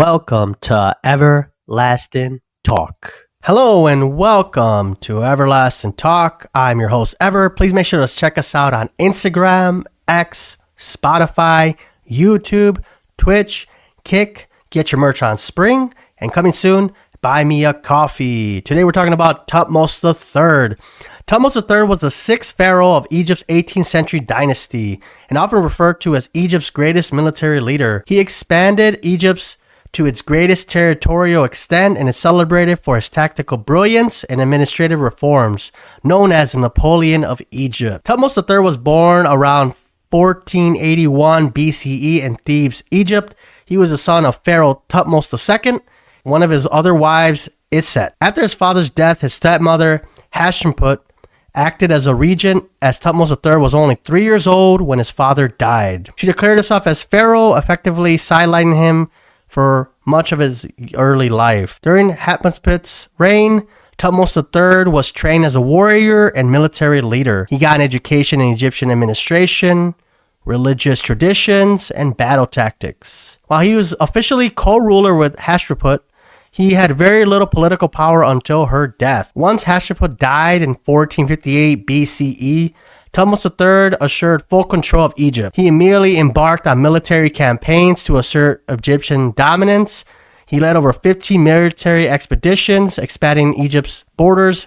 welcome to Everlasting Talk. Hello and welcome to Everlasting Talk. I'm your host, Ever. Please make sure to check us out on Instagram, X, Spotify, YouTube, Twitch, Kick, get your merch on Spring, and coming soon, buy me a coffee. Today we're talking about Thutmose III. Thutmose III was the sixth pharaoh of Egypt's 18th century dynasty and often referred to as Egypt's greatest military leader. He expanded Egypt to its greatest territorial extent and is celebrated for his tactical brilliance and administrative reforms, known as the Napoleon of Egypt. Thutmose III was born around 1481 BCE in Thebes, Egypt. He was the son of Pharaoh Thutmose II, one of his other wives, Iset. After his father's death, his stepmother, Hatshepsut, acted as a regent as Thutmose III was only 3 years old when his father died. She declared herself as pharaoh, effectively sidelining him for much of his early life. During Hatshepsut's reign, Thutmose III was trained as a warrior and military leader. He got an education in Egyptian administration, religious traditions, and battle tactics. While he was officially co-ruler with Hatshepsut, he had very little political power until her death. Once Hatshepsut died in 1458 BCE, Thutmose III assured full control of Egypt. He immediately embarked on military campaigns to assert Egyptian dominance. He led over 15 military expeditions, expanding Egypt's borders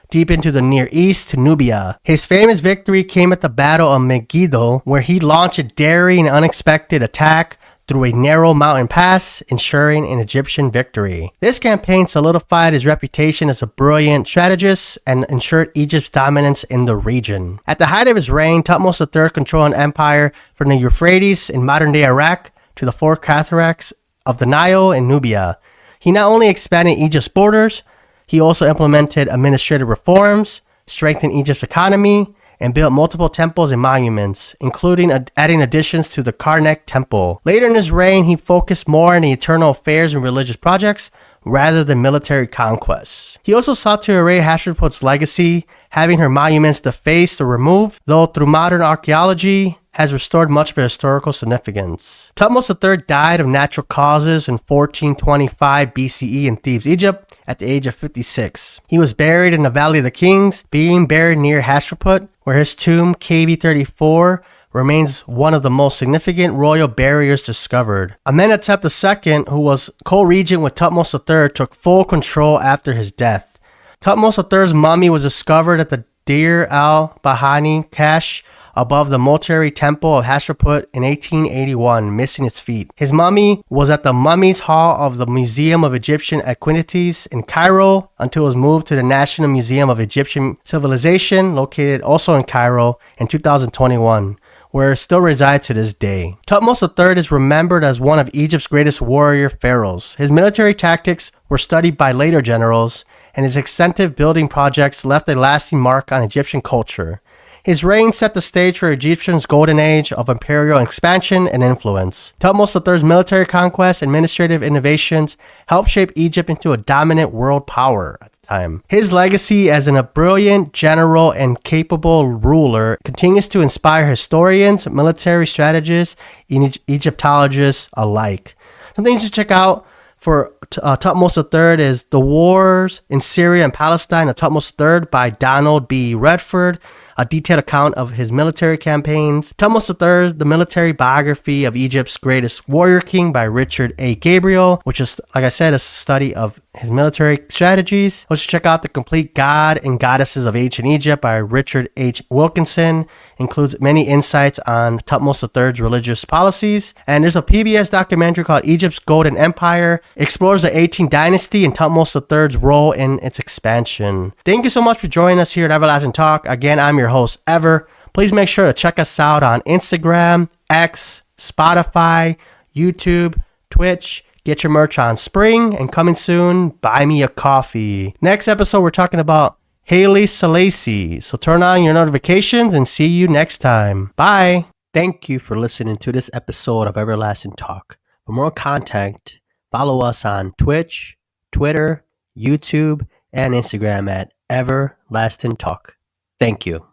deep into the Near East to Nubia. His famous victory came at the Battle of Megiddo, where he launched a daring and unexpected attack through a narrow mountain pass, ensuring an Egyptian victory. This campaign solidified his reputation as a brilliant strategist and ensured Egypt's dominance in the region. At the height of his reign, Thutmose III controlled an empire from the Euphrates in modern-day Iraq to the four cataracts of the Nile in Nubia. He not only expanded Egypt's borders, he also implemented administrative reforms, strengthened Egypt's economy, and built multiple temples and monuments, including adding additions to the Karnak Temple. Later in his reign, he focused more on the internal affairs and religious projects rather than military conquests. He also sought to erase Hatshepsut's legacy, having her monuments defaced or removed, though through modern archaeology has restored much of their historical significance. Thutmose III died of natural causes in 1425 BCE in Thebes, Egypt, at the age of 56. He was buried in the Valley of the Kings, being buried near Hatshepsut, where his tomb, KV34, remains one of the most significant royal burials discovered. Amenhotep II, who was co-regent with Thutmose III, took full control after his death. Thutmose III's mummy was discovered at the Deir al-Bahani cache above the mortuary temple of Hatshepsut in 1881, missing its feet. His mummy was at the Mummies Hall of the Museum of Egyptian Antiquities in Cairo until it was moved to the National Museum of Egyptian Civilization, located also in Cairo, in 2021, where it still resides to this day. Thutmose III is remembered as one of Egypt's greatest warrior pharaohs. His military tactics were studied by later generals, and his extensive building projects left a lasting mark on Egyptian culture. His reign set the stage for Egyptians' golden age of imperial expansion and influence. Thutmose III's military conquests and administrative innovations helped shape Egypt into a dominant world power at the time. His legacy as a brilliant general and capable ruler continues to inspire historians, military strategists, and Egyptologists alike. Some things to check out for Thutmose III is The Wars in Syria and Palestine of Thutmose III by Donald B. Redford, a detailed account of his military campaigns. Thutmose III, The Military Biography of Egypt's Greatest Warrior King by Richard A. Gabriel, which is, like I said, a study of his military strategies. Let's check out The Complete God and Goddesses of Ancient Egypt by Richard H. Wilkinson. Includes many insights on Thutmose III's religious policies. And there's a PBS documentary called Egypt's Golden Empire. Explores the 18th dynasty and Thutmose III's role in its expansion. Thank you so much for joining us here at Everlasting Talk. Again, I'm your host, Ever. Please make sure to check us out on Instagram, X, Spotify, YouTube, Twitch. Get your merch on Spring, and coming soon, buy me a coffee. Next episode, we're talking about Haile Selassie. So turn on your notifications and see you next time. Bye. Thank you for listening to this episode of Everlasting Talk. For more content, follow us on Twitch, Twitter, YouTube, and Instagram at Everlasting Talk. Thank you.